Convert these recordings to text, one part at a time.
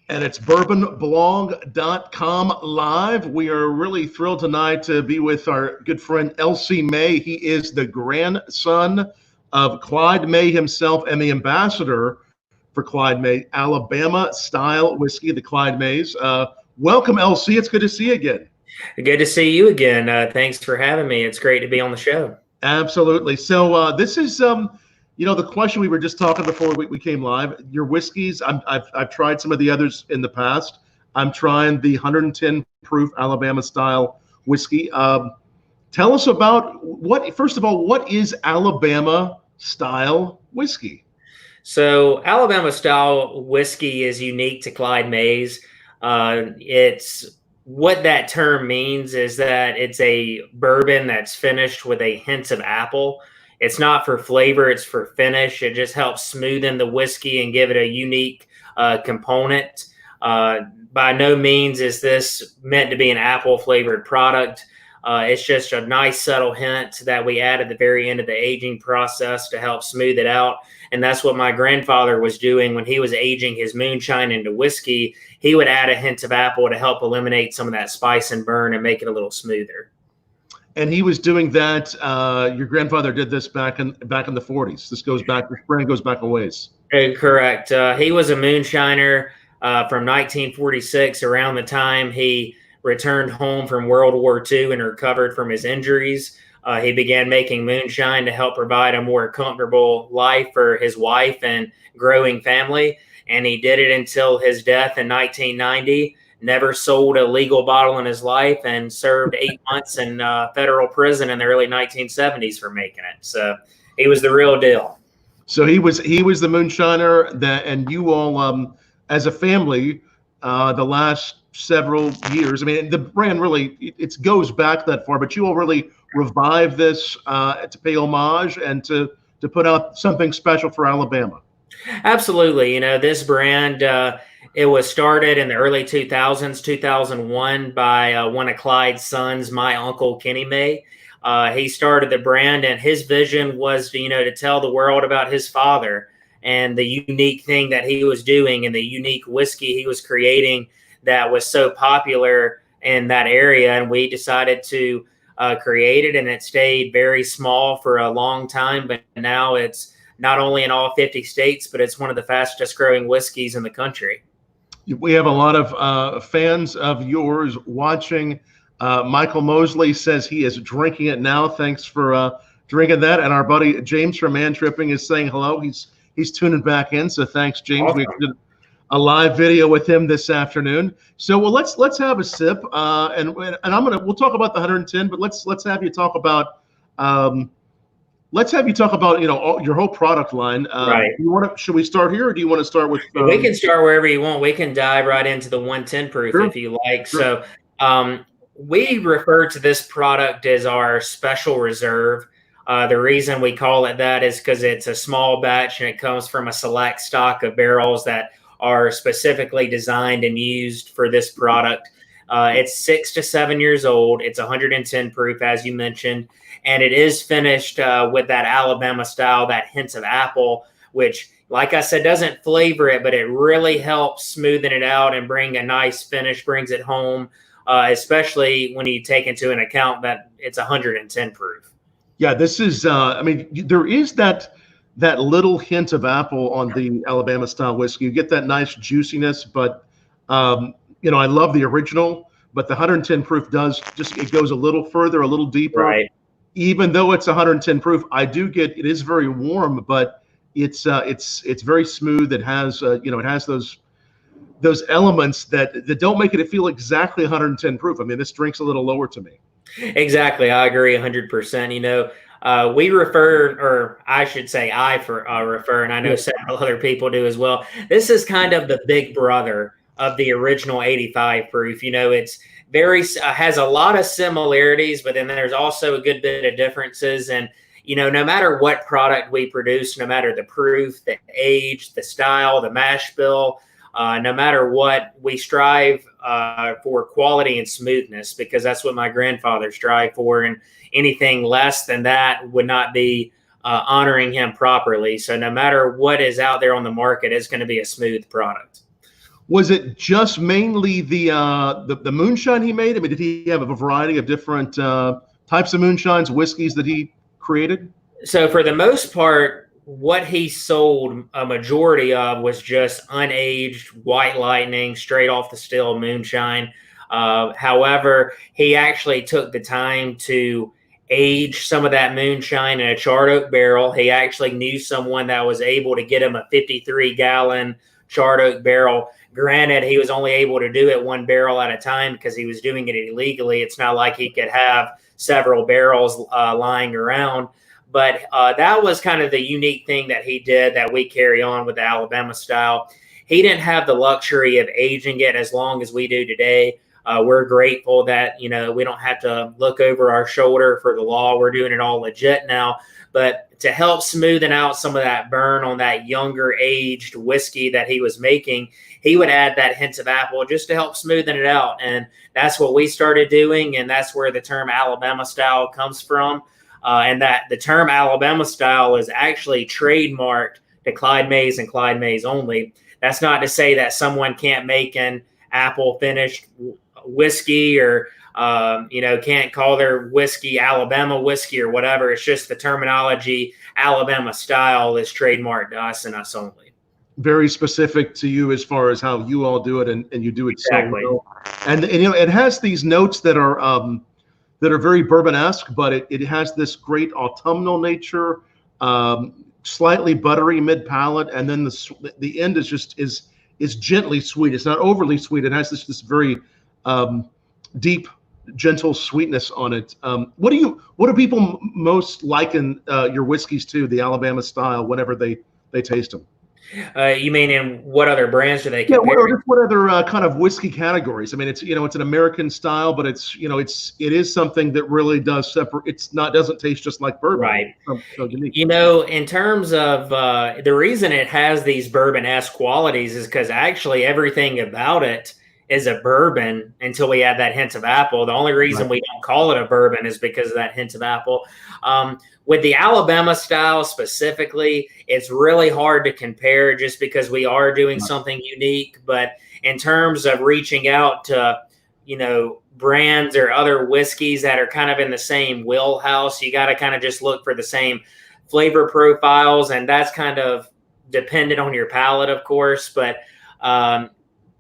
And it's bourbonblog.com live. We are really thrilled tonight to be with our good friend L.C. May. He is the grandson of Clyde May himself and the ambassador for Clyde May, Alabama style whiskey, the Clyde Mays. Welcome, L.C. It's good to see you again. Good to see you again. Thanks for having me. It's great to be on the show. Absolutely. So this is the question we were just talking before we came live. Your whiskeys, I've tried some of the others in the past. I'm trying the 110 proof Alabama style whiskey. Tell us about first of all, what is Alabama style whiskey? So Alabama style whiskey is unique to Clyde Mays. It's what that term means is that it's a bourbon that's finished with a hint of apple. It's not for flavor, it's for finish. It just helps smoothen the whiskey and give it a unique component. By no means is this meant to be an apple flavored product. It's just a nice subtle hint that we add at the very end of the aging process to help smooth it out. And that's what my grandfather was doing when he was aging his moonshine into whiskey. He would add a hint of apple to help eliminate some of that spice and burn and make it a little smoother. And he was doing that. Your grandfather did this back in the 40s. This brand goes back a ways. Correct. He was a moonshiner from 1946, around the time he returned home from World War II and recovered from his injuries. He began making moonshine to help provide a more comfortable life for his wife and growing family. And he did it until his death in 1990. Never sold a legal bottle in his life and served 8 months in federal prison in the early 1970s for making it. So he was the real deal. So he was the moonshiner and you all, as a family, the last several years. I mean, the brand really it goes back that far, but you all really revived this to pay homage and to put out something special for Alabama. Absolutely. This brand, it was started in the early 2000s, 2001 by one of Clyde's sons, my uncle, Kenny May. He started the brand, and his vision was, to tell the world about his father and the unique thing that he was doing and the unique whiskey he was creating that was so popular in that area. And we decided to create it, and it stayed very small for a long time. But now it's not only in all 50 states, but it's one of the fastest growing whiskeys in the country. We have a lot of fans of yours watching. Michael Mosley says he is drinking it now. Thanks for drinking that. And our buddy James from Man Tripping is saying hello. He's tuning back in. So thanks, James. Awesome. We did a live video with him this afternoon. So let's have a sip. And we'll talk about the 110, but let's have you talk about your whole product line. Right. Should we start here, or do you want to start with? We can start wherever you want. We can dive right into the 110 proof Sure. if you like. Sure. So we refer to this product as our special reserve. The reason we call it that is because it's a small batch and it comes from a select stock of barrels that are specifically designed and used for this product. It's 6 to 7 years old. It's 110 proof, as you mentioned, and it is finished with that Alabama style, that hint of apple, which, like I said, doesn't flavor it, but it really helps smoothen it out and bring a nice finish, brings it home, especially when you take into an account that it's 110 proof. Yeah, this is, there is that little hint of apple on the Alabama style whiskey. You get that nice juiciness, but, I love the original, but the 110 proof it goes a little further, a little deeper. Right. Even though it's 110 proof, it is very warm, but it's very smooth. It has, it has those elements that don't make it feel exactly 110 proof. I mean, this drink's a little lower to me. Exactly. I agree 100%. We refer, or I should say I refer, and I know several other people do as well. This is kind of the big brother of the original 85 proof. It's has a lot of similarities, but then there's also a good bit of differences. And, no matter what product we produce, no matter the proof, the age, the style, the mash bill, no matter what, we strive for quality and smoothness, because that's what my grandfather strived for. And anything less than that would not be honoring him properly. So no matter what is out there on the market, it's going to be a smooth product. Was it just mainly the moonshine he made? I mean, did he have a variety of different types of moonshines, whiskeys that he created? So for the most part, what he sold a majority of was just unaged White Lightning, straight off the still moonshine. However, he actually took the time to age some of that moonshine in a charred oak barrel. He actually knew someone that was able to get him a 53-gallon charred oak barrel. Granted, he was only able to do it one barrel at a time because he was doing it illegally. It's not like he could have several barrels lying around. But that was kind of the unique thing that he did that we carry on with the Alabama style. He didn't have the luxury of aging it as long as we do today. We're grateful that, we don't have to look over our shoulder for the law. We're doing it all legit now. But to help smoothen out some of that burn on that younger aged whiskey that he was making, he would add that hint of apple just to help smoothen it out. And that's what we started doing. And that's where the term Alabama style comes from. And that the term Alabama style is actually trademarked to Clyde Mays and Clyde Mays only. That's not to say that someone can't make an apple finished whiskey or, can't call their whiskey Alabama whiskey or whatever. It's just the terminology Alabama style is trademarked to us and us only. Very specific to you as far as how you all do it, and you do it exactly. so well. And it has these notes that are very bourbon-esque, but it has this great autumnal nature, slightly buttery mid-palate, and then the end is gently sweet. It's not overly sweet. It has this very deep, gentle sweetness on it. What do people most liken your whiskeys to, the Alabama style, whenever they taste them? You mean in what other brands do they compare? Yeah, what other kind of whiskey categories? I mean, it's an American style, but it is something that really does separate. Doesn't taste just like bourbon. Right. So unique. In terms of the reason it has these bourbon-esque qualities is because actually everything about it is a bourbon until we add that hint of apple. The only reason we don't call it a bourbon is because of that hint of apple. With the Alabama style specifically, it's really hard to compare just because we are doing something unique. But in terms of reaching out to, brands or other whiskeys that are kind of in the same wheelhouse, you got to kind of just look for the same flavor profiles. And that's kind of dependent on your palate, of course. But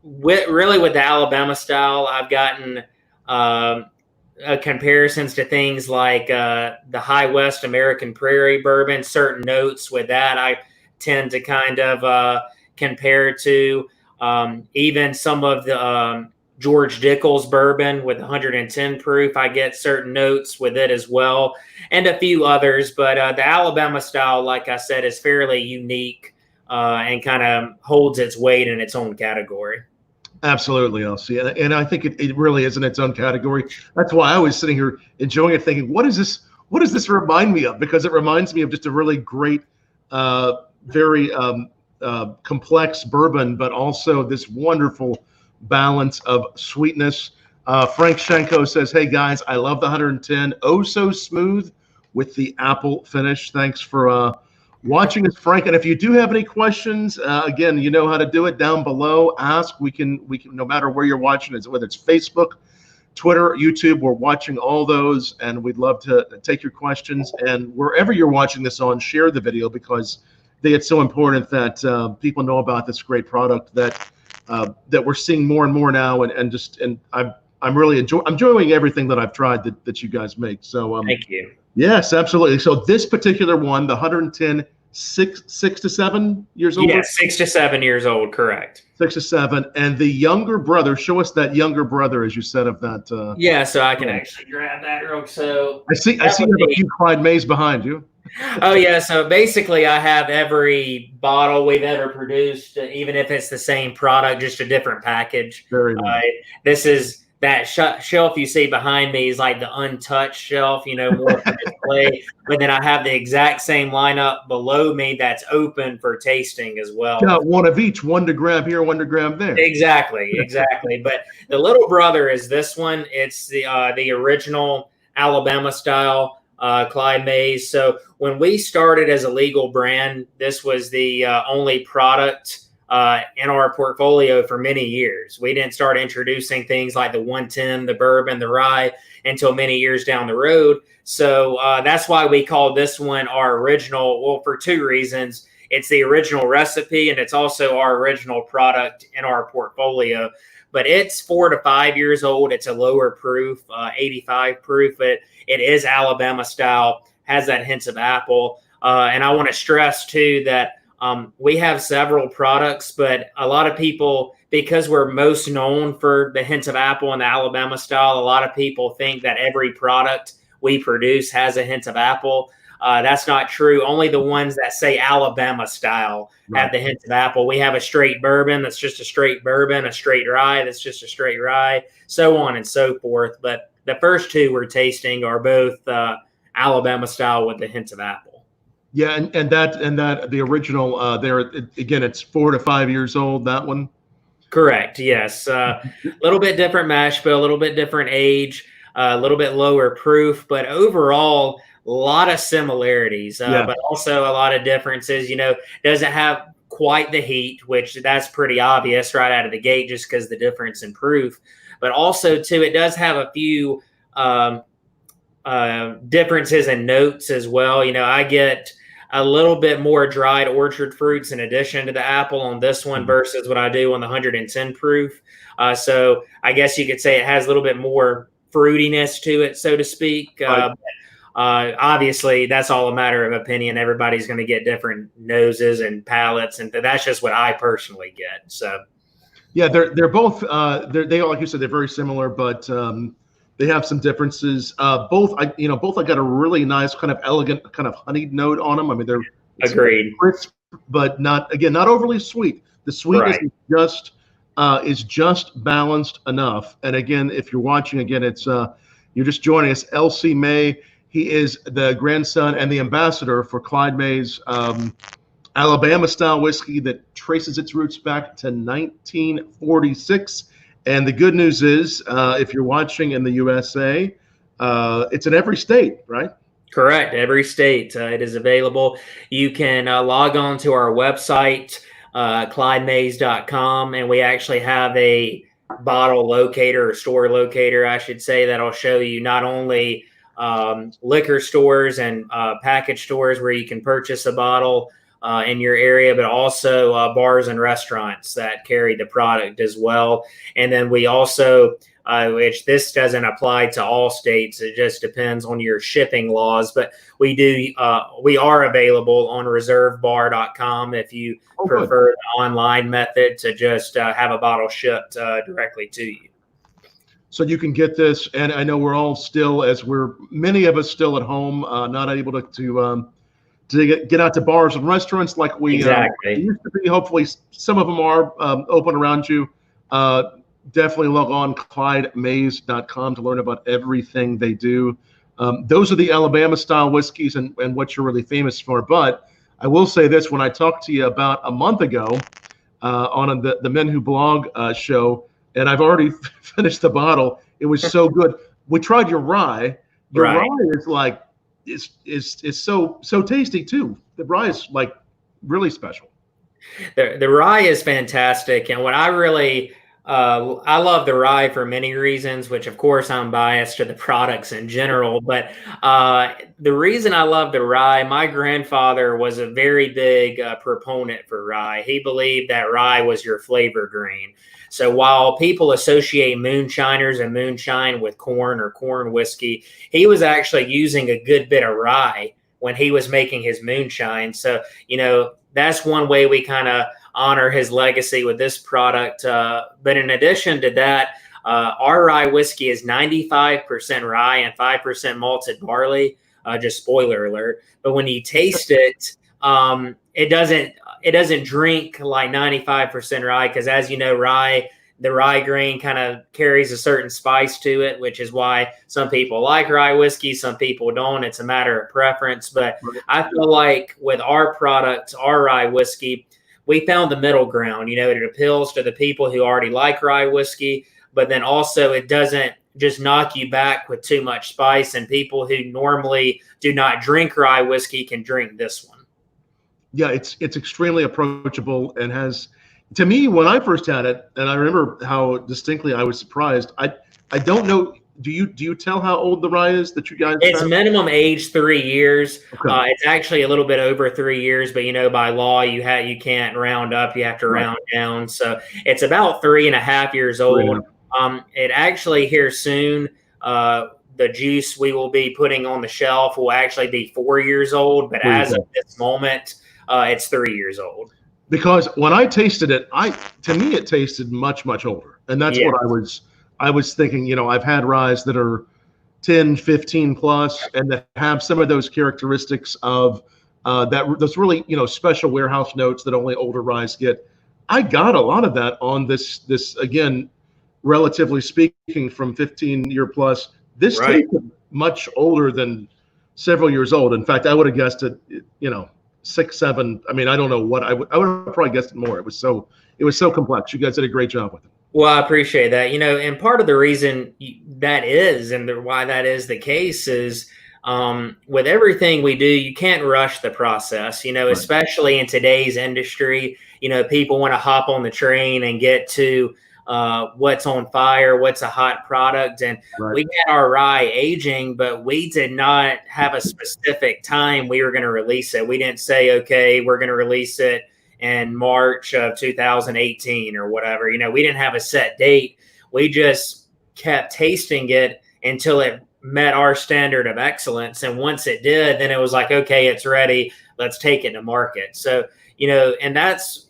with the Alabama style, I've gotten comparisons to things like the High West American Prairie bourbon. Certain notes with that I tend to kind of compare to. Even some of the George Dickel's bourbon with 110 proof, I get certain notes with it as well, and a few others. But the Alabama style, like I said, is fairly unique and kind of holds its weight in its own category. Absolutely, Elsie. And I think it really is in its own category. That's why I was sitting here enjoying it, thinking, what does this remind me of? Because it reminds me of just a really great, very complex bourbon, but also this wonderful balance of sweetness. Frank Shenko says, hey guys, I love the 110. Oh, so smooth with the apple finish. Thanks for watching us, Frank. And if you do have any questions, again, you know how to do it down below. Ask. We can no matter where you're watching it, whether it's Facebook, Twitter, YouTube, we're watching all those, and we'd love to take your questions. And wherever you're watching this on, share the video, because it's so important that people know about this great product that we're seeing more and more now. And I'm really enjoying everything that I've tried that you guys make. So thank you. Yes, absolutely. So this particular one, the 110, 6 to 7 years old? Yes, 6 to 7 years old, correct. 6 to 7. And the younger brother, show us that younger brother, as you said, of that. Yeah, so I can actually grab that real. So I see you have a few Clyde Mays behind you. Oh, yeah. So basically, I have every bottle we've ever produced, even if it's the same product, just a different package. Very nice. This is that shelf you see behind me is like the untouched shelf, more for display. But then I have the exact same lineup below me that's open for tasting as well. Got one of each, one to grab here, one to grab there. Exactly. But the little brother is this one. It's the original Alabama style Clyde Mays. So when we started as a legal brand, this was the only product in our portfolio for many years. We didn't start introducing things like the 110, the bourbon, the rye until many years down the road. So that's why we call this one our original. Well, for two reasons. It's the original recipe, and it's also our original product in our portfolio. But it's 4 to 5 years old. It's a lower proof, 85 proof. It is Alabama style, has that hints of apple. And I want to stress, too, that we have several products, but a lot of people, because we're most known for the hints of apple and the Alabama style, a lot of people think that every product we produce has a hint of apple. That's not true. Only the ones that say Alabama style have the hint of apple. We have a straight bourbon that's just a straight bourbon, a straight rye that's just a straight rye, so on and so forth. But the first two we're tasting are both Alabama style with the hint of apple. Yeah, and that the original there again, it's 4 to 5 years old. That one. Correct. Yes, a little bit different mash bill, a little bit different age, a little bit lower proof, but overall, a lot of similarities, but also a lot of differences. Doesn't have quite the heat, which that's pretty obvious right out of the gate, just because the difference in proof. But also, too, it does have a few differences in notes as well. I get a little bit more dried orchard fruits in addition to the apple on this one versus what I do on the 110 proof. So I guess you could say it has a little bit more fruitiness to it, so to speak. Obviously, that's all a matter of opinion. Everybody's going to get different noses and palates, and that's just what I personally get. So, yeah, they're both they like you said, they're very similar, but they have some differences. Both I got a really nice kind of elegant kind of honeyed note on them. I mean, they're agreed, crisp, but not overly sweet. The sweetness is just balanced enough. And again, if you're watching, it's you're just joining us, L.C. May. He is the grandson and the ambassador for Clyde May's Alabama-style whiskey that traces its roots back to 1946. And the good news is, if you're watching in the USA, it's in every state, right? Correct. Every state. It is available. You can log on to our website, ClydeMays.com, and we actually have a bottle locator, or store locator, I should say, that'll show you not only liquor stores and package stores where you can purchase a bottle in your area, but also bars and restaurants that carry the product as well. And then we also, which this doesn't apply to all states, it just depends on your shipping laws, but we are available on reservebar.com if you prefer the online method to just have a bottle shipped directly to you. So you can get this, and I know we're all still, many of us still at home, not able to get out to bars and restaurants like we used to be. Hopefully, some of them are open around you. Definitely log on ClydeMays.com to learn about everything they do. Those are the Alabama style whiskeys and what you're really famous for. But I will say this: when I talked to you about a month ago on the Men Who Blog show, and I've already finished the bottle. It was so good. We tried your rye. Your rye is like is so tasty too. The rye is like really special. The rye is fantastic, and what I really I love the rye for many reasons, which of course I'm biased to the products in general. But the reason I love the rye, my grandfather was a very big proponent for rye. He believed that rye was your flavor grain. So while people associate moonshiners and moonshine with corn or corn whiskey, he was actually using a good bit of rye when he was making his moonshine. So, that's one way we kind of honor his legacy with this product. But in addition to that, our rye whiskey is 95% rye and 5% malted barley. Just spoiler alert. But when you taste it, it doesn't drink like 95% rye, because as you know, the rye grain kind of carries a certain spice to it, which is why some people like rye whiskey, some people don't. It's a matter of preference. But I feel like with our product, our rye whiskey, we found the middle ground. It appeals to the people who already like rye whiskey, but then also it doesn't just knock you back with too much spice, and people who normally do not drink rye whiskey can drink this one. Yeah, it's extremely approachable and has, to me, when I first had it, and I remember how distinctly I was surprised. I don't know. Do you tell how old the rye is that you guys It's have? minimum age 3 years. Okay. It's actually a little bit over 3 years, but by law you can't round up; you have to Right. round down. So it's about 3.5 years old. It actually here soon. The juice we will be putting on the shelf will actually be 4 years old, but as of this moment, it's 3 years old. Because when I tasted it, to me it tasted much, much older. And that's what I was thinking. I've had ryes that are 10, 15 plus, and that have some of those characteristics of those really, special warehouse notes that only older ryes get. I got a lot of that on this again, relatively speaking, from 15-year plus. This tasted much older than several years old. In fact, I would have guessed it, 6, 7. I mean, I don't know what I would have probably guessed it more. It was so complex. You guys did a great job with it. Well, I appreciate that. And part of the reason that is, and why that is the case is, with everything we do, you can't rush the process, especially in today's industry. People want to hop on the train and get to what's on fire, what's a hot product. And we had our rye aging, but we did not have a specific time we were going to release it. We didn't say, okay, we're going to release it in March of 2018 or whatever. We didn't have a set date. We just kept tasting it until it met our standard of excellence. And once it did, then it was like, okay, it's ready. Let's take it to market. So, and that's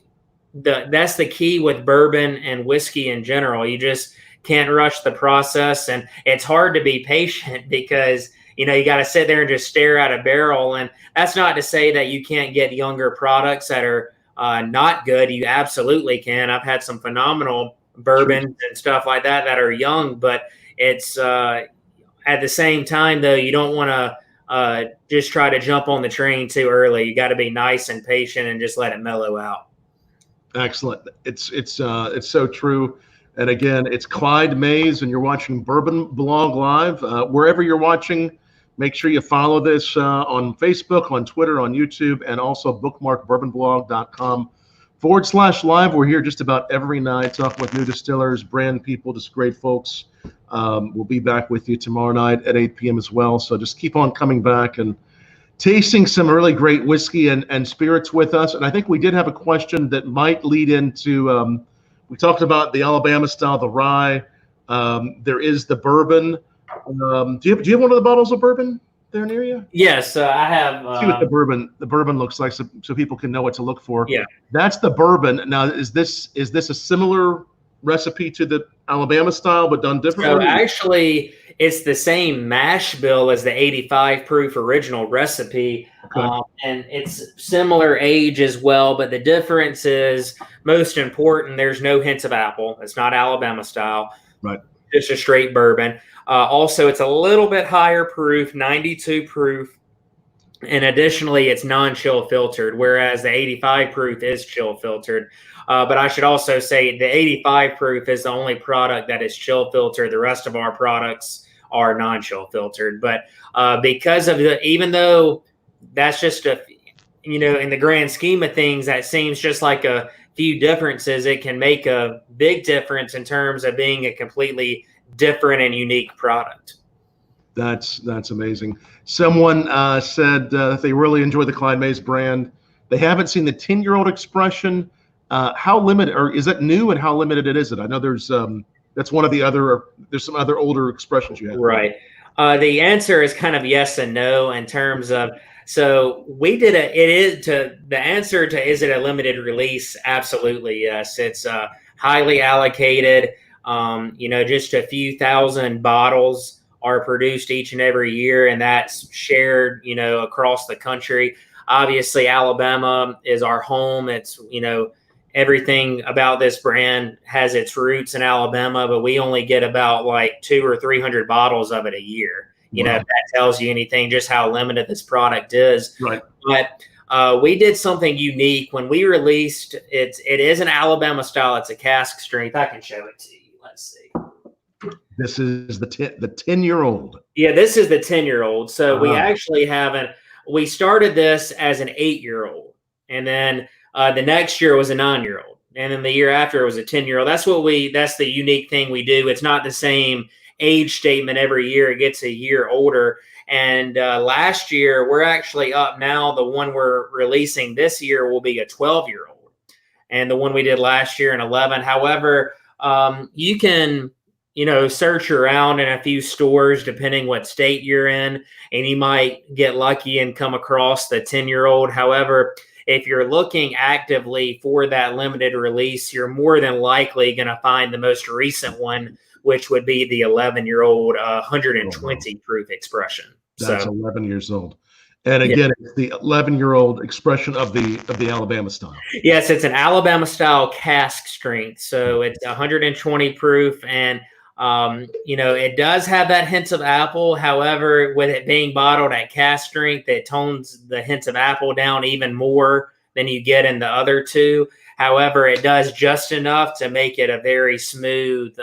the key with bourbon and whiskey in general. You just can't rush the process, and it's hard to be patient because you got to sit there and just stare at a barrel. And that's not to say that you can't get younger products that are not good. You absolutely can. I've had some phenomenal bourbons and stuff like that are young, but it's at the same time though, you don't want to just try to jump on the train too early. You got to be nice and patient and just let it mellow out. Excellent. It's so true. And again, it's Clyde May, and you're watching BourbonBlog Live. Wherever you're watching, make sure you follow this on Facebook, on Twitter, on YouTube, and also bookmark bourbonblog.com/live. We're here just about every night talking with new distillers, brand people, just great folks. We'll be back with you tomorrow night at 8 p.m. as well. So just keep on coming back and tasting some really great whiskey and spirits with us. And I think we did have a question that might lead into, we talked about the Alabama style, the rye. There is the bourbon. Do you have one of the bottles of bourbon there near you? Yes, I have. See what the bourbon looks like, so people can know what to look for. Yeah, that's the bourbon. Now, is this a similar recipe to the Alabama style, but done differently? So actually, it's the same mash bill as the 85 proof original recipe. Okay. And it's similar age as well, but the difference is most important. There's no hints of apple. It's not Alabama style. Right. Just a straight bourbon. Also, it's a little bit higher proof, 92 proof. And additionally, it's non-chill filtered, whereas the 85 proof is chill filtered. But I should also say the 85 proof is the only product that is chill filtered. The rest of our products are non-chill filtered. But because of even though that's just in the grand scheme of things, that seems just like a few differences, it can make a big difference in terms of being a completely different and unique product. That's amazing. Someone said they really enjoy the Clyde May's brand. They haven't seen the 10-year-old expression. How limited, or is it new, and how limited is it? I know there's that's one of the other. There's some other older expressions you have. Right. The answer is kind of yes and no in terms of. So we did the answer to is it a limited release? Absolutely yes. It's highly allocated. Just a few thousand bottles are produced each and every year, and that's shared, across the country. Obviously, Alabama is our home. It's, everything about this brand has its roots in Alabama, but we only get about like 200 or 300 bottles of it a year. Wow. If that tells you anything, just how limited this product is. Right. But we did something unique when we released it. It is an Alabama style. It's a cask strength. I can show it to you. Let's see. This is the 10-year-old. Yeah, this is the 10-year-old. So we actually we started this as an 8-year-old, and then the next year was a 9-year-old. and then the year after it was a 10-year-old. That's the unique thing we do. It's not the same age statement every year. It gets a year older. And last year, we're actually up now. The one we're releasing this year will be a 12-year-old. And the one we did last year, an 11. However, you can, search around in a few stores, depending what state you're in, and you might get lucky and come across the 10-year-old. However, if you're looking actively for that limited release, you're more than likely going to find the most recent one, which would be the 11-year-old 120 proof expression. That's 11 years old. And again, it's the 11-year-old expression of the Alabama style. Yes, it's an Alabama style cask strength. So it's 120 proof, and it does have that hints of apple. However, with it being bottled at cask strength, it tones the hints of apple down even more than you get in the other two. However, it does just enough to make it a very smooth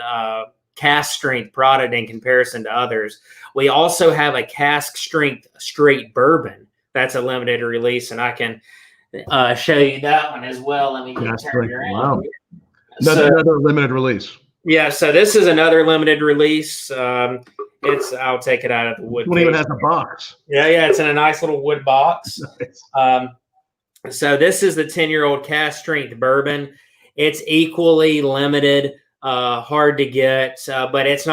cask strength product in comparison to others. We also have a cask strength straight bourbon. That's a limited release, and I can show you that one as well. Let me turn it around. Wow. Another limited release. Yeah, so this is another limited release. I'll take it out of the wood. It even has a box. Yeah, it's in a nice little wood box. Nice. So this is the 10-year-old cask strength bourbon. It's equally limited. Hard to get, but it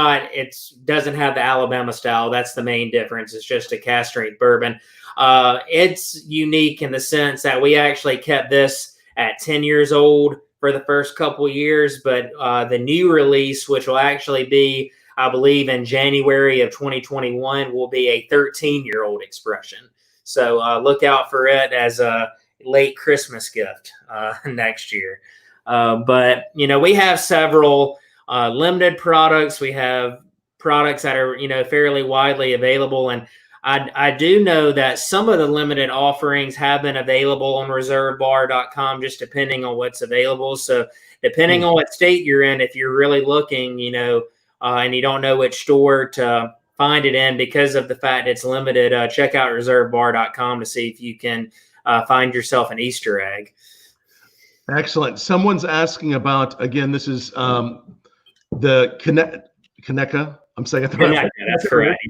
doesn't have the Alabama style. That's the main difference. It's just a cask strength bourbon. It's unique in the sense that we actually kept this at 10 years old for the first couple of years, but the new release, which will actually be, I believe, in January of 2021, will be a 13-year-old expression. So look out for it as a late Christmas gift next year. But we have several limited products. We have products that are, fairly widely available. And I do know that some of the limited offerings have been available on reservebar.com, just depending on what's available. So depending on what state you're in, if you're really looking, and you don't know which store to find it in because of the fact it's limited, check out reservebar.com to see if you can find yourself an Easter egg. Excellent. Someone's asking about, again, this is the Conecuh. I'm saying it the right way. That's correct.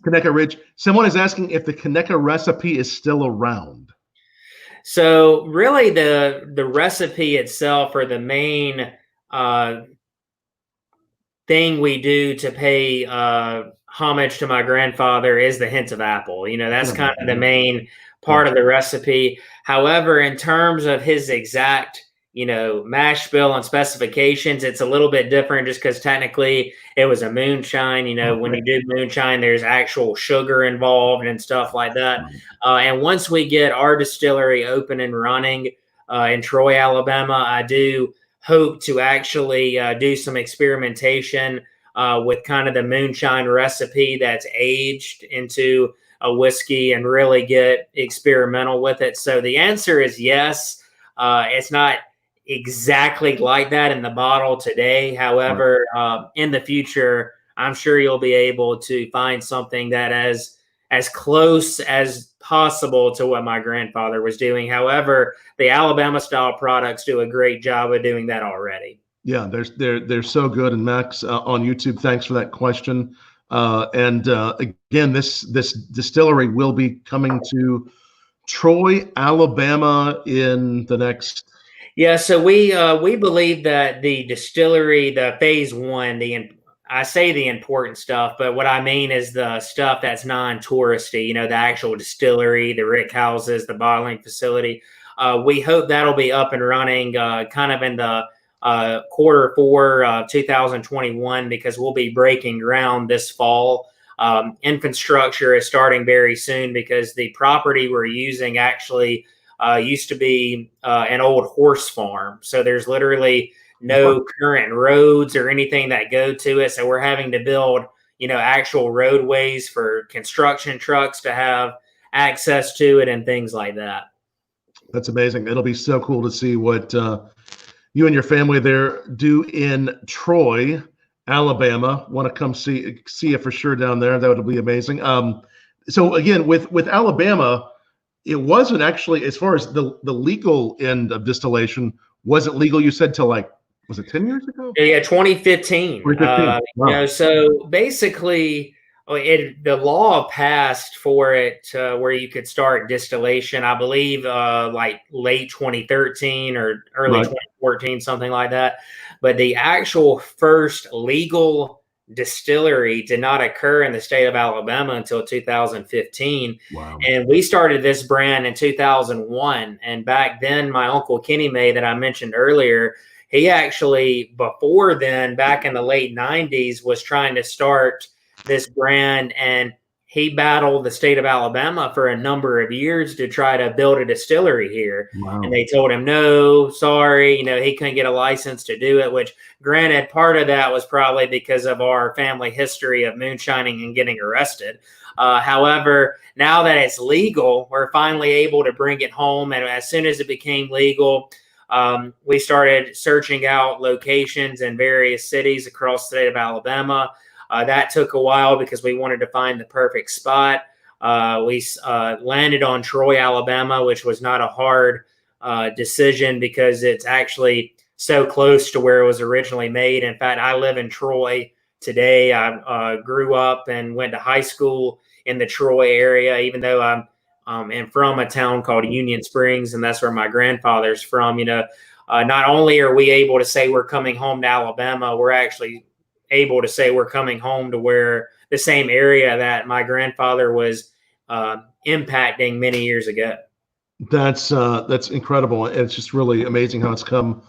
Conecuh Ridge. Someone is asking if the Conecuh recipe is still around. So really the recipe itself, or the main thing we do to pay homage to my grandfather, is the hints of apple. That's kind of the main part of the recipe. However, in terms of his exact mash bill and specifications, it's a little bit different just because technically it was a moonshine. When you do moonshine, there's actual sugar involved and stuff like that. And once we get our distillery open and running in Troy, Alabama, I do hope to actually do some experimentation with kind of the moonshine recipe that's aged into a whiskey and really get experimental with it. So the answer is yes. It's not exactly like that in the bottle today. However, in the future, I'm sure you'll be able to find something that is as close as possible to what my grandfather was doing. However, the Alabama style products do a great job of doing that already. Yeah, they're so good. And Max on YouTube, thanks for that question. And again, this distillery will be coming to Troy, Alabama in the next. Yeah, so we believe that the distillery, the phase one, I say the important stuff, but what I mean is the stuff that's non-touristy, the actual distillery, the rick houses, the bottling facility. We hope that'll be up and running kind of in the Q4 2021, because we'll be breaking ground this fall. Infrastructure is starting very soon because the property we're using actually used to be an old horse farm. So there's literally no current roads or anything that go to it. So we're having to build, actual roadways for construction trucks to have access to it and things like that. That's amazing. It'll be so cool to see what you and your family there do in Troy, Alabama. Want to come see you for sure down there. That would be amazing. So again, with Alabama, it wasn't actually, as far as the legal end of distillation, wasn't legal, you said, till like, was it 10 years ago? Yeah, 2015. 2015. Wow. So basically, the law passed for it where you could start distillation, I believe, like late 2013 or early 2014, something like that. But the actual first legal distillery did not occur in the state of Alabama until 2015. Wow. And we started this brand in 2001. And back then, my uncle Kenny May that I mentioned earlier, he actually, before then, back in the late 90s, was trying to start this brand, and he battled the state of Alabama for a number of years to try to build a distillery here. Wow. And they told him, no, sorry, he couldn't get a license to do it, which granted, part of that was probably because of our family history of moonshining and getting arrested. However, now that it's legal, we're finally able to bring it home. And as soon as it became legal, we started searching out locations in various cities across the state of Alabama. That took a while because we wanted to find the perfect spot. We landed on Troy, Alabama, which was not a hard decision because it's actually so close to where it was originally made. In fact, I live in Troy today. I grew up and went to high school in the Troy area, even though I'm from a town called Union Springs, and that's where my grandfather's from. Not only are we able to say we're coming home to Alabama, we're actually able to say we're coming home to where the same area that my grandfather was impacting many years ago. That's incredible. It's just really amazing how it's come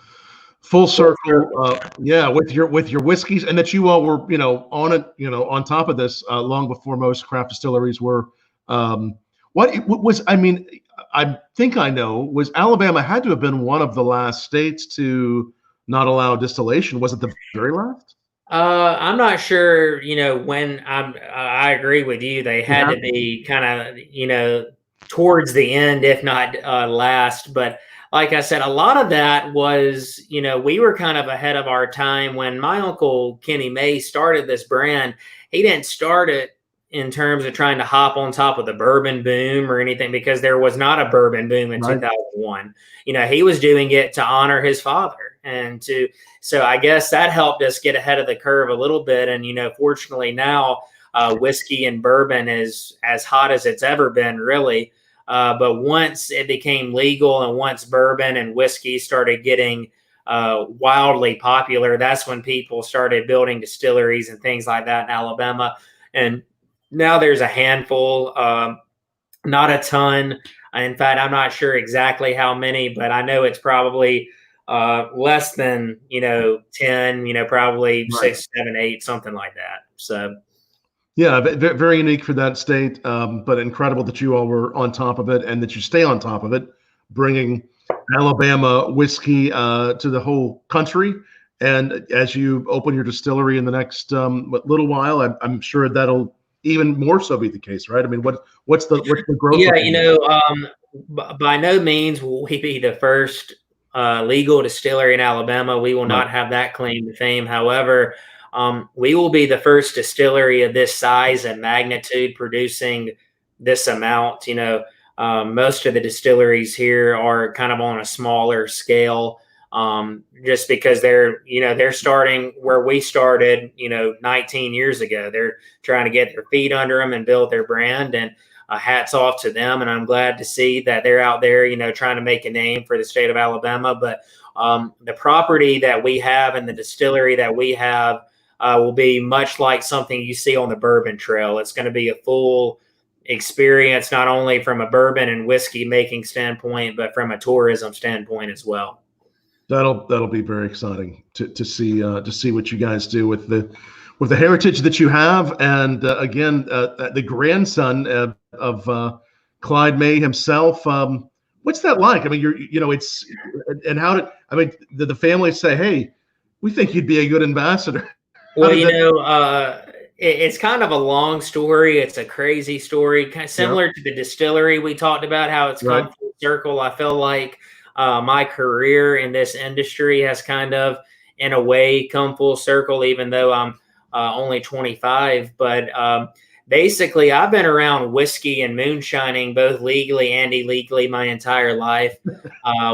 full circle. Yeah, with your whiskeys, and that you all were, on it, on top of this long before most craft distilleries were. What was, I think I know, was Alabama had to have been one of the last states to not allow distillation. Was it the very last? I'm not sure, when I agree with you. They had to be kind of, towards the end, if not last. But like I said, a lot of that was, we were kind of ahead of our time. When my uncle Kenny May started this brand, he didn't start it in terms of trying to hop on top of the bourbon boom or anything, because there was not a bourbon boom in 2001. He was doing it to honor his father so I guess that helped us get ahead of the curve a little bit. And, fortunately now whiskey and bourbon is as hot as it's ever been, really. But once it became legal and once bourbon and whiskey started getting wildly popular, that's when people started building distilleries and things like that in Alabama. And now there's a handful, not a ton. In fact, I'm not sure exactly how many, but I know it's probably less than 10, probably 6, 7, 8, something like that. So yeah, very unique for that state, but incredible that you all were on top of it and that you stay on top of it, bringing Alabama whiskey to the whole country. And as you open your distillery in the next little while, I'm sure that'll even more so be the case, right? What's the growth? Yeah, by no means will we be the first legal distillery in Alabama. We will not have that claim to fame. However, we will be the first distillery of this size and magnitude producing this amount. Most of the distilleries here are kind of on a smaller scale, just because they're starting where we started, 19 years ago. They're trying to get their feet under them and build their brand, and hats off to them. And I'm glad to see that they're out there, trying to make a name for the state of Alabama. But the property that we have and the distillery that we have will be much like something you see on the Bourbon Trail. It's going to be a full experience, not only from a bourbon and whiskey making standpoint, but from a tourism standpoint as well. That'll be very exciting to see what you guys do with the heritage that you have, and again, the grandson of Clyde May himself. What's that like? It's and how did the family say, "Hey, we think you'd be a good ambassador"? Well, it's kind of a long story. It's a crazy story, kind of similar to the distillery we talked about, how it's come full circle. I feel like my career in this industry has kind of, in a way, come full circle, even though I'm only 25. But basically, I've been around whiskey and moonshining both legally and illegally my entire life.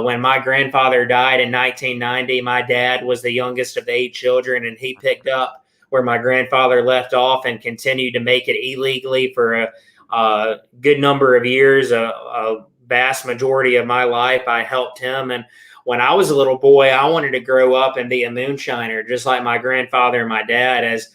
When my grandfather died in 1990, my dad was the youngest of the 8 children, and he picked up where my grandfather left off and continued to make it illegally for a good number of years. A vast majority of my life, I helped him. And when I was a little boy, I wanted to grow up and be a moonshiner, just like my grandfather and my dad. As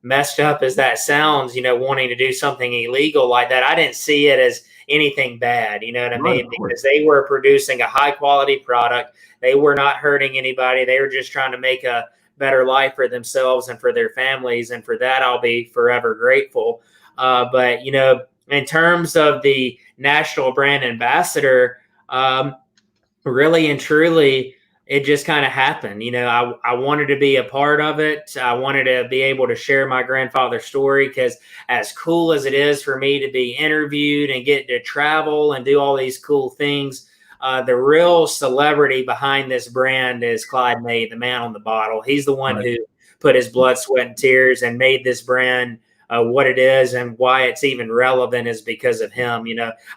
messed up as that sounds, wanting to do something illegal like that, I didn't see it as anything bad, you know what I mean? Because they were producing a high quality product. They were not hurting anybody. They were just trying to make a better life for themselves and for their families. And for that, I'll be forever grateful. But in terms of the national brand ambassador, really and truly, it just kind of happened. I wanted to be a part of it. I wanted to be able to share my grandfather's story, because as cool as it is for me to be interviewed and get to travel and do all these cool things, the real celebrity behind this brand is Clyde May, the man on the bottle. He's the one who put his blood, sweat, and tears and made this brand what it is, and why it's even relevant is because of him.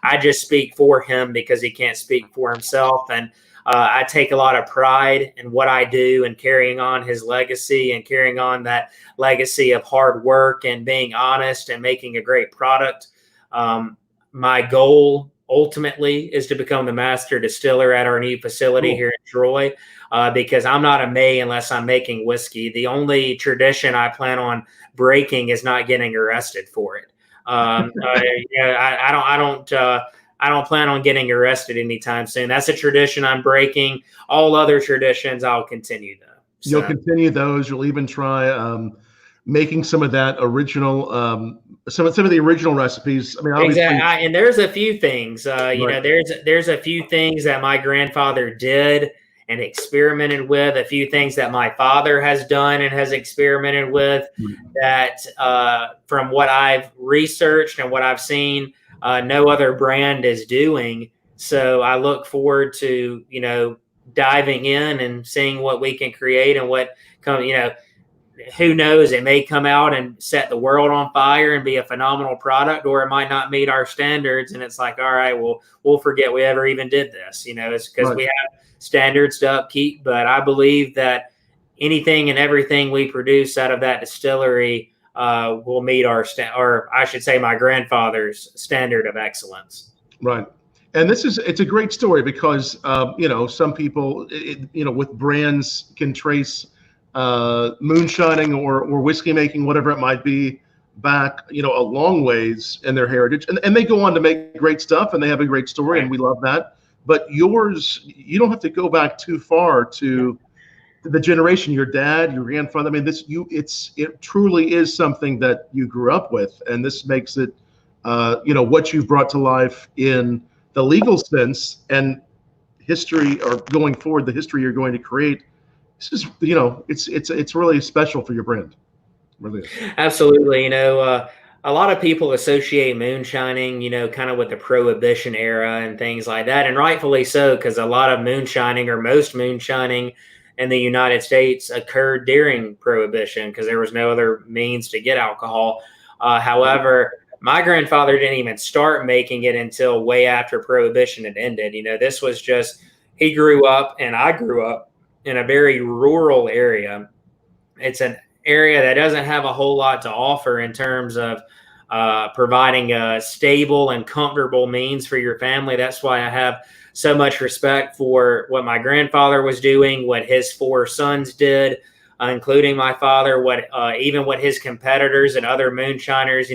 I just speak for him because he can't speak for himself. And I take a lot of pride in what I do and carrying on his legacy and carrying on that legacy of hard work and being honest and making a great product. My goal ultimately is to become the master distiller at our new facility here in Troy, because I'm not a May unless I'm making whiskey. The only tradition I plan on breaking is not getting arrested for it. I don't plan on getting arrested anytime soon. That's a tradition I'm breaking. All other traditions, I'll continue though. So. You'll continue those. You'll even try making some of that original, some of the original recipes. I mean, obviously, exactly. And there's a few things. There's a few things that my grandfather did and experimented with. A few things that my father has done and has experimented with. That, from what I've researched and what I've seen, no other brand is doing. So I look forward to, diving in and seeing what we can create and what who knows, it may come out and set the world on fire and be a phenomenal product, or it might not meet our standards. And it's like, all right, well, we'll forget we ever even did this. It's because we have standards to upkeep. But I believe that anything and everything we produce out of that distillery will meet our or I should say my grandfather's standard of excellence. Right. And it's a great story because, some people, with brands can trace moonshining or whiskey making, whatever it might be, back, a long ways in their heritage. And they go on to make great stuff and they have a great story, and we love that. But yours, you don't have to go back too far to the generation, your dad, your grandfather. I mean, it truly is something that you grew up with, and this makes it, what you've brought to life in the legal sense and history, or going forward, the history you're going to create. This is, it's really special for your brand. Really is. Absolutely. A lot of people associate moonshining, kind of with the Prohibition era and things like that, and rightfully so, because a lot of moonshining, or most moonshining in the United States, occurred during Prohibition because there was no other means to get alcohol. However, my grandfather didn't even start making it until way after Prohibition had ended. This was just, he grew up and I grew up in a very rural area. It's an area that doesn't have a whole lot to offer in terms of providing a stable and comfortable means for your family. That's why I have so much respect for what my grandfather was doing, what his 4 sons did, including my father, even what his competitors and other moonshiners,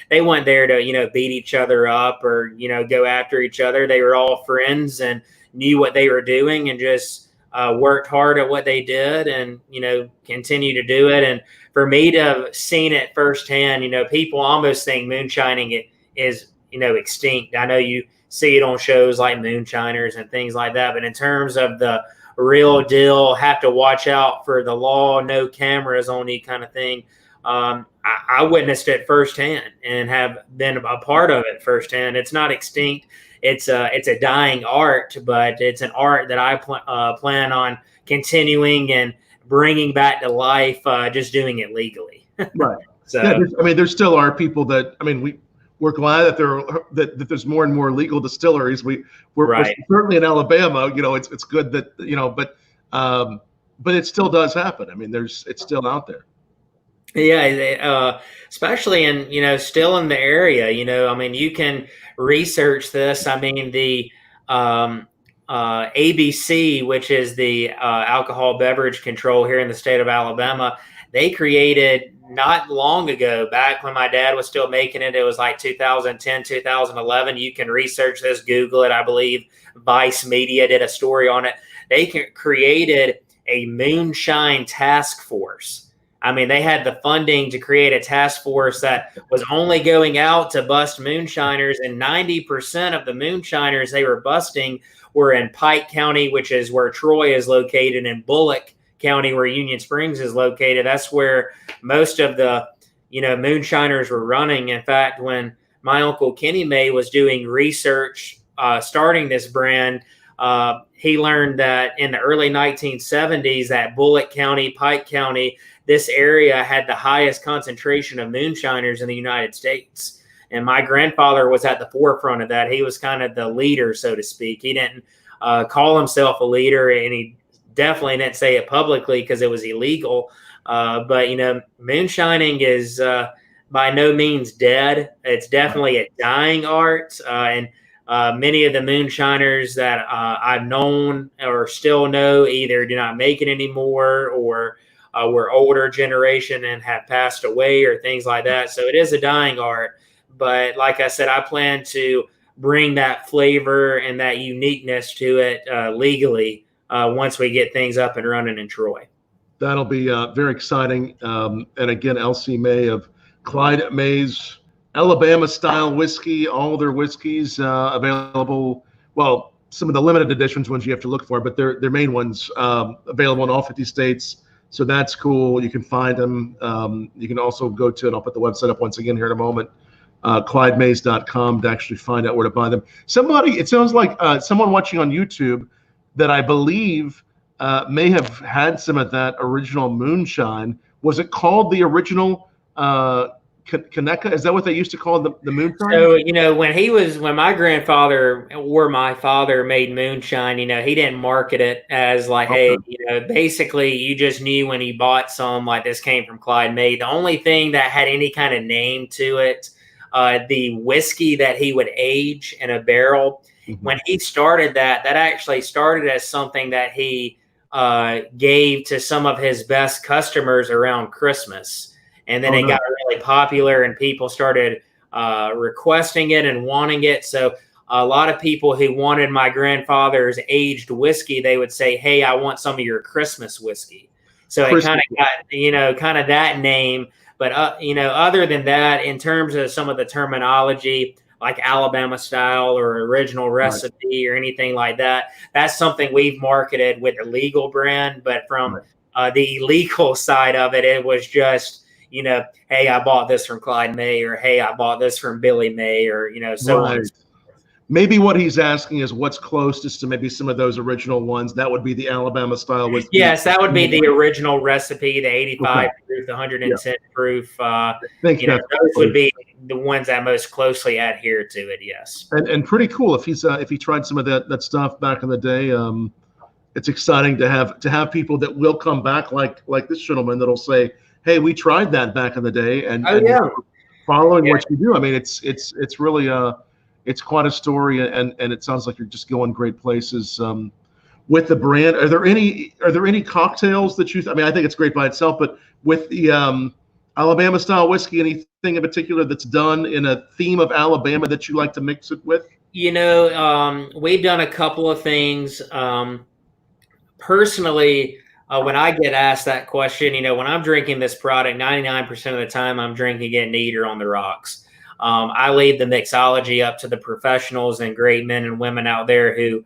they weren't there to, beat each other up or, go after each other. They were all friends and knew what they were doing and just worked hard at what they did and, continue to do it. And for me to have seen it firsthand, people almost think moonshining is, extinct. I know you see it on shows like Moonshiners and things like that. But in terms of the real deal, have to watch out for the law, no cameras on you kind of thing. I witnessed it firsthand and have been a part of it firsthand. It's not extinct. It's a dying art, but it's an art that I plan on continuing and bringing back to life, just doing it legally. Right. So yeah, I mean, there still are people that, I mean, we're glad that that there's more and more legal distilleries. We're certainly in Alabama, it's good that, but it still does happen. I mean, it's still out there. Yeah, especially in, still in the area, I mean, you can research this. I mean, the ABC, which is the alcohol beverage control here in the state of Alabama, they created not long ago, back when my dad was still making it. It was like 2010, 2011. You can research this, Google it. I believe Vice Media did a story on it. They created a moonshine task force. I mean, they had the funding to create a task force that was only going out to bust moonshiners, and 90% of the moonshiners they were busting were in Pike County, which is where Troy is located, and Bullock County, where Union Springs is located. That's where most of the, moonshiners were running. In fact, when my uncle Kenny May was doing research, starting this brand, he learned that in the early 1970s, that Bullock County, Pike County, this area had the highest concentration of moonshiners in the United States. And my grandfather was at the forefront of that. He was kind of the leader, so to speak. He didn't call himself a leader, and he definitely didn't say it publicly because it was illegal. But, moonshining is by no means dead. It's definitely a dying art. And many of the moonshiners that I've known or still know either do not make it anymore, or were older generation and have passed away, or things like that. So it is a dying art. But like I said, I plan to bring that flavor and that uniqueness to it legally once we get things up and running in Troy. That'll be very exciting. And again, LC May of Clyde May's Alabama-style whiskey, all their whiskeys available. Well, some of the limited editions ones you have to look for, but their main ones available in all 50 states. So that's cool. You can find them. You can also go to, and I'll put the website up once again here in a moment, ClydeMays.com, to actually find out where to buy them. It sounds like someone watching on YouTube that I believe may have had some of that original moonshine. Was it called the original Kaneka? Is that what they used to call the moonshine? So, when my grandfather or my father made moonshine, he didn't market it as like, okay, hey, basically you just knew when he bought some, like, this came from Clyde May. The only thing that had any kind of name to it, the whiskey that he would age in a barrel, when he started that actually started as something that he gave to some of his best customers around Christmas. And then it got really popular, and people started requesting it and wanting it. So a lot of people who wanted my grandfather's aged whiskey, they would say, hey, I want some of your Christmas whiskey. So it kind of got, kind of that name. But, other than that, in terms of some of the terminology, like Alabama style or original recipe or anything like that, that's something we've marketed with a legal brand. But from the illegal side of it, it was just, hey, I bought this from Clyde May, or hey, I bought this from Billy May, or, so on. Maybe what he's asking is what's closest to maybe some of those original ones. That would be the Alabama style whiskey. Yes, that would be the original recipe, the 85 proof, the 110 proof. Those would be the ones that most closely adhere to it. Yes, and pretty cool if he tried some of that stuff back in the day. It's exciting to have people that will come back like this gentleman that'll say, hey, we tried that back in the day, and following what you do. I mean, it's really it's quite a story, and it sounds like you're just going great places with the brand. Are there any cocktails that I mean, I think it's great by itself, but with the Alabama style whiskey, anything in particular that's done in a theme of Alabama that you like to mix it with? We've done a couple of things. Personally, when I get asked that question, when I'm drinking this product, 99% of the time I'm drinking it neat or on the rocks. I leave the mixology up to the professionals and great men and women out there who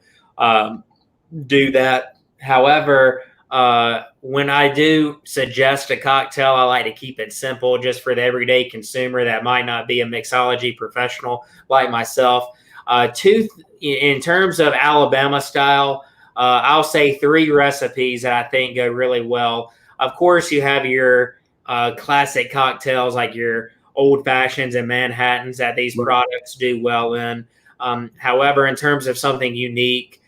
do that. However, when I do suggest a cocktail, I like to keep it simple just for the everyday consumer that might not be a mixology professional like myself. In terms of Alabama style, I'll say 3 recipes that I think go really well. Of course, you have your classic cocktails like your old fashions and Manhattans that these products do well in. However, in terms of something unique,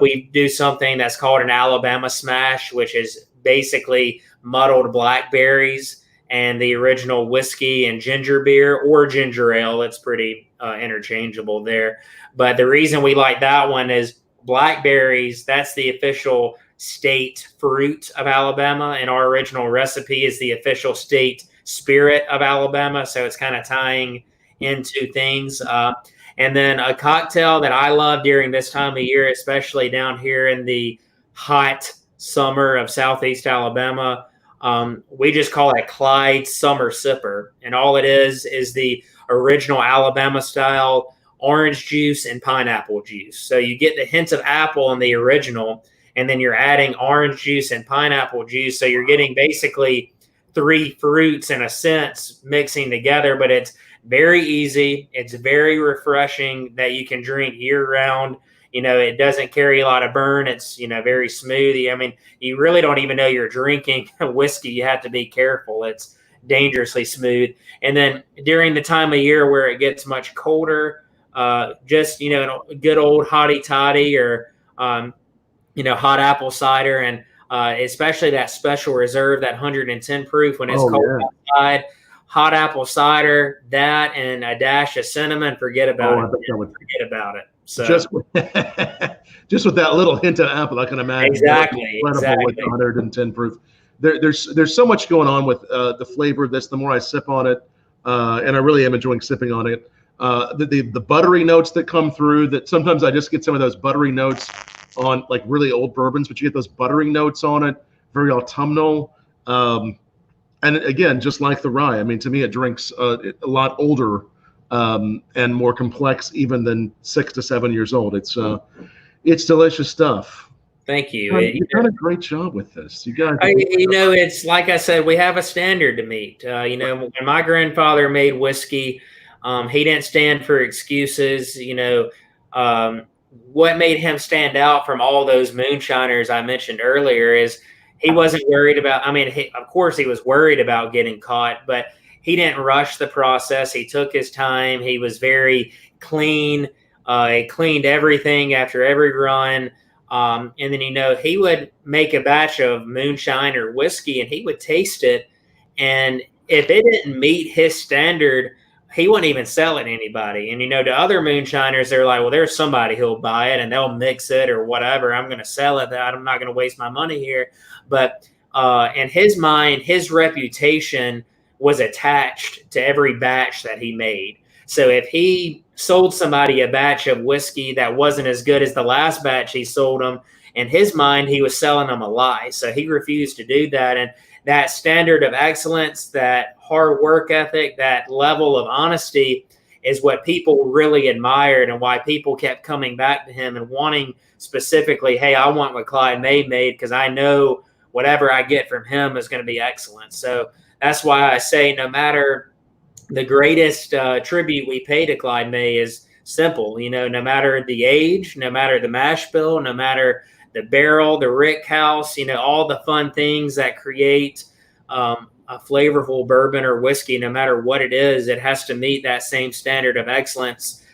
we do something that's called an Alabama Smash, which is basically muddled blackberries and the original whiskey and ginger beer or ginger ale. It's pretty interchangeable there. But the reason we like that one is blackberries, that's the official state fruit of Alabama, and our original recipe is the official state spirit of Alabama. So it's kind of tying into things. And then a cocktail that I love during this time of year, especially down here in the hot summer of Southeast Alabama, we just call it Clyde Summer Sipper. And all it is the original Alabama style orange juice and pineapple juice. So you get the hints of apple in the original, and then you're adding orange juice and pineapple juice. So you're getting basically 3 fruits in a sense mixing together, but it's very easy. It's very refreshing that you can drink year round. It doesn't carry a lot of burn. It's, very smooth. I mean, you really don't even know you're drinking whiskey. You have to be careful. It's dangerously smooth. And then during the time of year where it gets much colder, just, a good old hottie toddy or, hot apple cider, and especially that special reserve, that 110 proof when it's cold outside, hot apple cider, that and a dash of cinnamon, forget about it. Forget about it. So just with that little hint of apple, I can imagine. Exactly. With 110 proof. There's so much going on with the flavor of this. The more I sip on it, and I really am enjoying sipping on it. The buttery notes that come through, that sometimes I just get some of those buttery notes on like really old bourbons, but you get those buttery notes on it, very autumnal. And again, just like the rye, I mean, to me, it drinks a lot older and more complex even than 6 to 7 years old. It's delicious stuff. Thank you. You've done a great job with this. You guys, it's like I said, we have a standard to meet. When my grandfather made whiskey, he didn't stand for excuses. What made him stand out from all those moonshiners I mentioned earlier is he wasn't worried about, of course he was worried about getting caught, but he didn't rush the process. He took his time. He was very clean. He cleaned everything after every run. And then, he would make a batch of moonshine or whiskey and he would taste it. And if it didn't meet his standard, he wouldn't even sell it to anybody. And, to other moonshiners, they're like, well, there's somebody who'll buy it and they'll mix it or whatever. I'm going to sell it. I'm not going to waste my money here. But in his mind, his reputation was attached to every batch that he made. So if he sold somebody a batch of whiskey that wasn't as good as the last batch he sold them, in his mind, he was selling them a lie. So he refused to do that. And that standard of excellence, that hard work ethic, that level of honesty is what people really admired and why people kept coming back to him and wanting specifically, hey, I want what Clyde May made because I know whatever I get from him is going to be excellent. So that's why I say no matter the greatest tribute we pay to Clyde May is simple. No matter the age, no matter the mash bill, no matter the barrel, the rick house, all the fun things that create a flavorful bourbon or whiskey, no matter what it is, it has to meet that same standard of excellence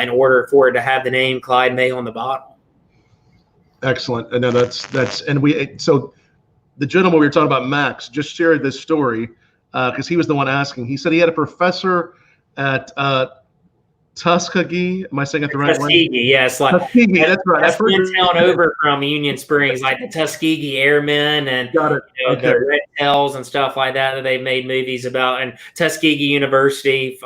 in order for it to have the name Clyde May on the bottle. Excellent. And no, so the gentleman we were talking about, Max, just shared this story because he was the one asking. He said he had a professor at Tuskegee. Am I saying it the right way? Tuskegee, yes. Tuskegee, that's right. That's one town over from Union Springs, like the Tuskegee Airmen and the Red Tails and stuff like that they made movies about. And Tuskegee University,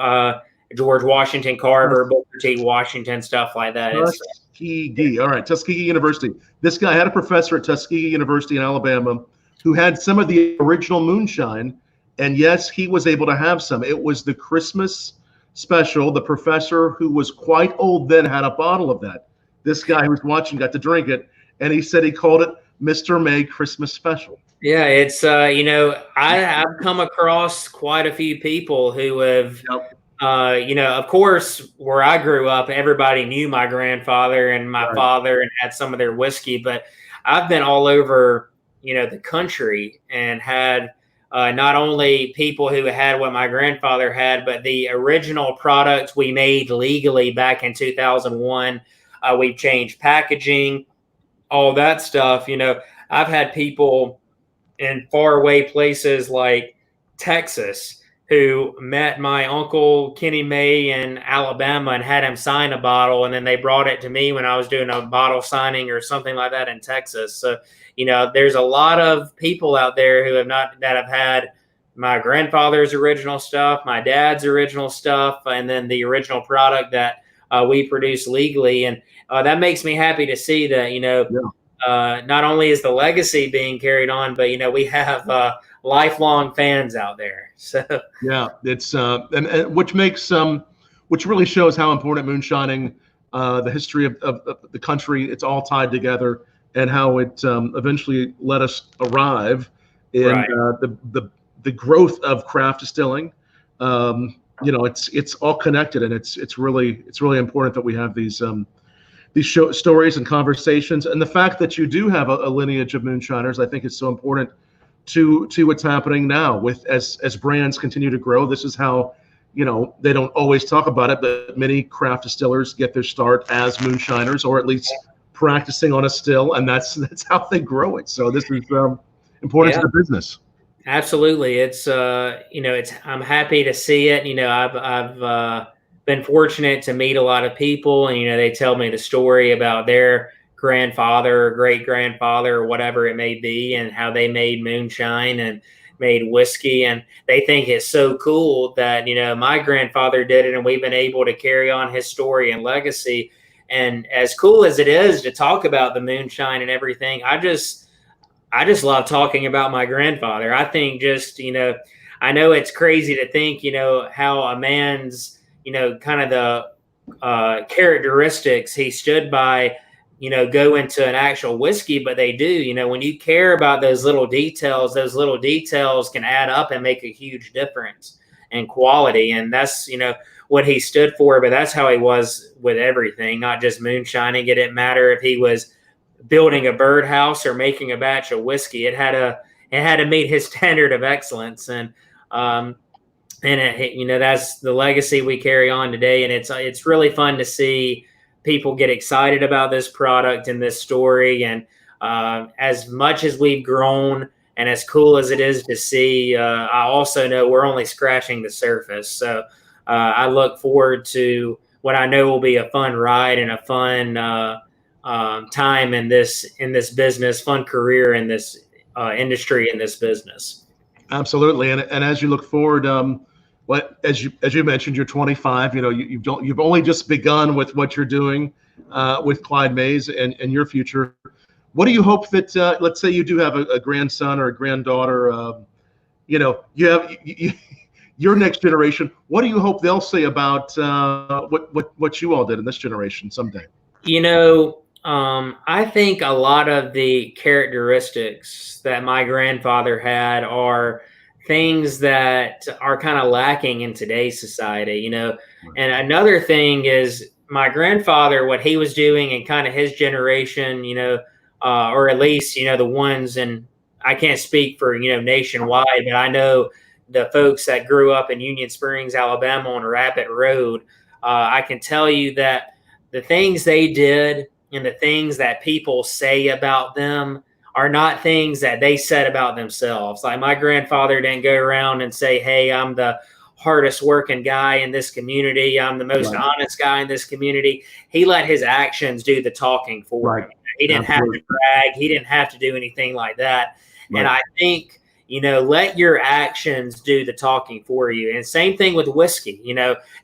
George Washington Carver, Booker T. Washington, stuff like that. Tuskegee. All right, Tuskegee University. This guy had a professor at Tuskegee University in Alabama who had some of the original moonshine. And yes, he was able to have some. It was the Christmas special. The professor, who was quite old then, had a bottle of that. This guy who was watching got to drink it, and he said he called it Mr. May Christmas Special. Yeah, it's I've come across quite a few people who have, of course, where I grew up, everybody knew my grandfather and my father and had some of their whiskey, but I've been all over, the country and had not only people who had what my grandfather had, but the original product we made legally back in 2001. We've changed packaging, all that stuff. I've had people in faraway places like Texas who met my uncle Kenny May in Alabama and had him sign a bottle, and then they brought it to me when I was doing a bottle signing or something like that in Texas. So, there's a lot of people out there who have had my grandfather's original stuff, my dad's original stuff, and then the original product that we produce legally. And that makes me happy to see that, not only is the legacy being carried on, but we have lifelong fans out there. So yeah, it's and which really shows how important moonshining, the history of the country, it's all tied together, and how it eventually let us arrive in Right. The growth of craft distilling. It's all connected, and it's really important that we have these stories and conversations. And the fact that you do have a lineage of moonshiners, I think, is so important to what's happening now with as brands continue to grow. This is how, they don't always talk about it, but many craft distillers get their start as moonshiners, or at least practicing on a still, and that's how they grow it. So this is important to the business. Absolutely. It's I'm happy to see it. I've been fortunate to meet a lot of people, and they tell me the story about their grandfather or great grandfather or whatever it may be, and how they made moonshine and made whiskey, and they think it's so cool that my grandfather did it, and we've been able to carry on his story and legacy. And as cool as it is to talk about the moonshine and everything, I just love talking about my grandfather. I think I know it's crazy to think how a man's kind of the characteristics he stood by go into an actual whiskey, but they do. When you care about those little details can add up and make a huge difference in quality. And that's, what he stood for, but that's how he was with everything, not just moonshining. It didn't matter if he was building a birdhouse or making a batch of whiskey. It had to meet his standard of excellence. And that's the legacy we carry on today. And it's really fun to see people get excited about this product and this story. And as much as we've grown and as cool as it is to see, I also know we're only scratching the surface. So I look forward to what I know will be a fun ride and a fun time in this business, fun career in this industry, in this business. Absolutely. And as you look forward, as you mentioned, you're 25. You've only just begun with what you're doing with Clyde May's and your future. What do you hope that let's say you do have a grandson or a granddaughter, your next generation, what do you hope they'll say about what you all did in this generation someday? I think a lot of the characteristics that my grandfather had are things that are kind of lacking in today's society, And another thing is my grandfather, what he was doing and kind of his generation, or at least, the ones, and I can't speak for, nationwide, but I know the folks that grew up in Union Springs, Alabama on Rapid Road. I can tell you that the things they did and the things that people say about them are not things that they said about themselves. Like my grandfather didn't go around and say, hey, I'm the hardest working guy in this community. I'm the most honest guy in this community. He let his actions do the talking for him. He didn't have to brag. He didn't have to do anything like that. And I think, let your actions do the talking for you. And same thing with whiskey.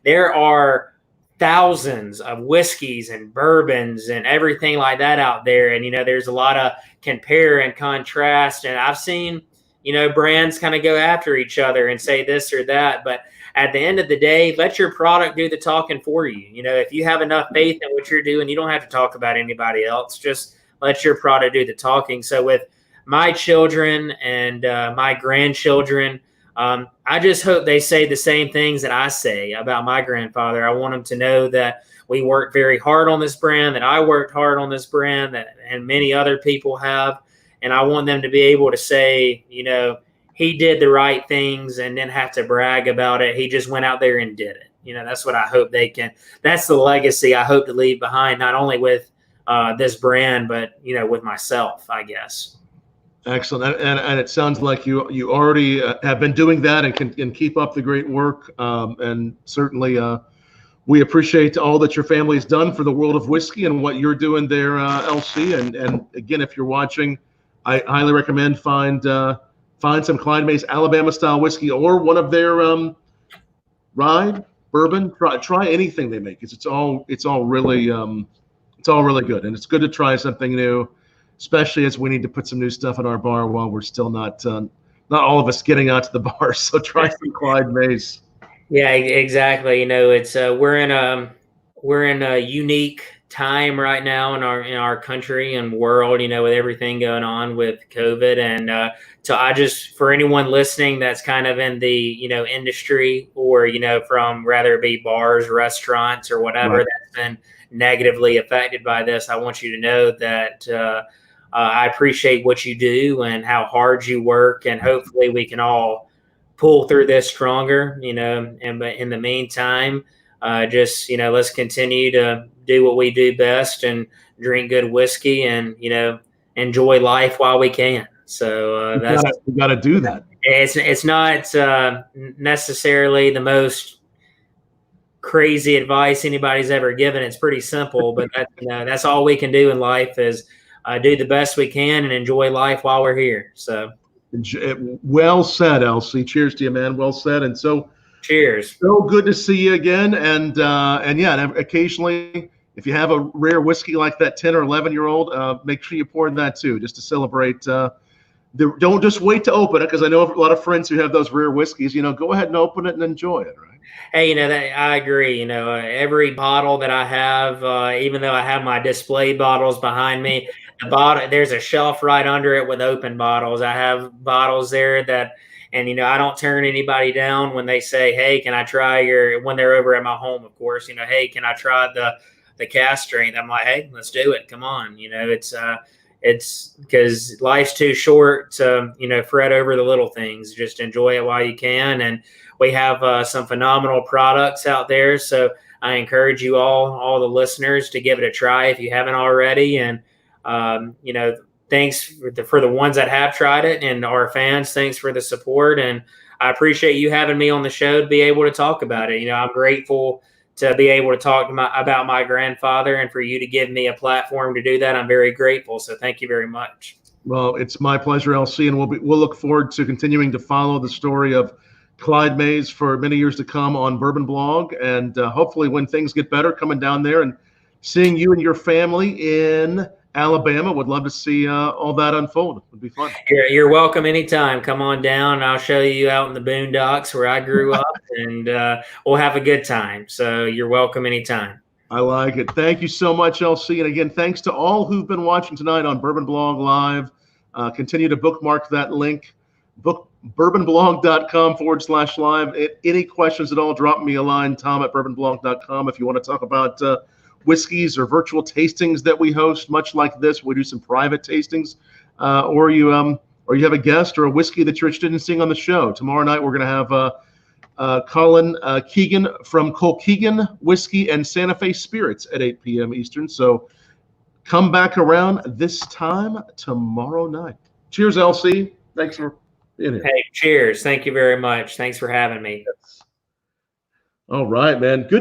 There are thousands of whiskeys and bourbons and everything like that out there. And, there's a lot of compare and contrast. And I've seen, brands kind of go after each other and say this or that. But at the end of the day, let your product do the talking for you. If you have enough faith in what you're doing, you don't have to talk about anybody else. Just let your product do the talking. So with my children and my grandchildren, I just hope they say the same things that I say about my grandfather. I want them to know that we worked very hard on this brand, that I worked hard on this brand, and many other people have. And I want them to be able to say, he did the right things and didn't have to brag about it. He just went out there and did it. That's what I hope that's the legacy I hope to leave behind, not only with this brand, but, with myself, I guess. Excellent. And it sounds like you already have been doing that and can keep up the great work. And certainly we appreciate all that your family's done for the world of whiskey and what you're doing there, LC. And again, if you're watching, I highly recommend find some Clyde May's Alabama style whiskey or one of their rye bourbon. Try anything they make. It's all really good, and it's good to try something new, especially as we need to put some new stuff in our bar while we're still not all of us getting out to the bar. So try some Clyde May's. Yeah, exactly. It's we're in a unique time right now in our country and world, with everything going on with COVID. And so I just, for anyone listening that's kind of in the industry, or from rather it be bars, restaurants, or whatever, right, that's been negatively affected by this, I want you to know that I appreciate what you do and how hard you work, and hopefully we can all pull through this stronger, and but in the meantime, just, let's continue to do what we do best and drink good whiskey and, enjoy life while we can. So we got to do that. It's not necessarily the most crazy advice anybody's ever given. It's pretty simple, but that's all we can do in life is do the best we can and enjoy life while we're here. So. Well said, LC. Cheers to you, man. Well said. And so, cheers. So good to see you again. And yeah, occasionally, if you have a rare whiskey like that 10 or 11-year-old, make sure you pour that too, just to celebrate. Don't just wait to open it, because I know a lot of friends who have those rare whiskeys. Go ahead and open it and enjoy it, right? Hey, I agree. Every bottle that I have, even though I have my display bottles behind me, there's a shelf right under it with open bottles. I have bottles there and I don't turn anybody down when they say, "Hey, can I try when they're over at my home, of course, "Hey, can I try the Cask strength?" I'm like, "Hey, let's do it. Come on." It's because life's too short to, fret over the little things. Just enjoy it while you can. And we have some phenomenal products out there. So I encourage you all the listeners, to give it a try if you haven't already. And, thanks for the ones that have tried it, and our fans, thanks for the support. And I appreciate you having me on the show to be able to talk about it. I'm grateful to be able to talk about my grandfather, and for you to give me a platform to do that. I'm very grateful. So thank you very much. Well, it's my pleasure, LC, and we'll look forward to continuing to follow the story of Clyde May's for many years to come on BourbonBlog, and hopefully when things get better, coming down there and seeing you and your family in Alabama. Would love to see all that unfold. It would be fun. You're welcome anytime. Come on down. I'll show you out in the boondocks where I grew up, and we'll have a good time. So you're welcome anytime. I like it. Thank you so much, LC. And again, thanks to all who've been watching tonight on BourbonBlog Live. Continue to bookmark that link, bourbonblog.com/live. Any questions at all, drop me a line, tom@bourbonblog.com. If you want to talk about whiskeys or virtual tastings that we host, much like this, we do some private tastings, or you have a guest or a whiskey that you're interested in seeing on the show. Tomorrow night, we're going to have Colin Keegan from Colkeegan Whiskey and Santa Fe Spirits at 8 p.m. Eastern. So come back around this time tomorrow night. Cheers, LC. Thanks for being here. Hey, cheers. Thank you very much. Thanks for having me. All right, man. Good.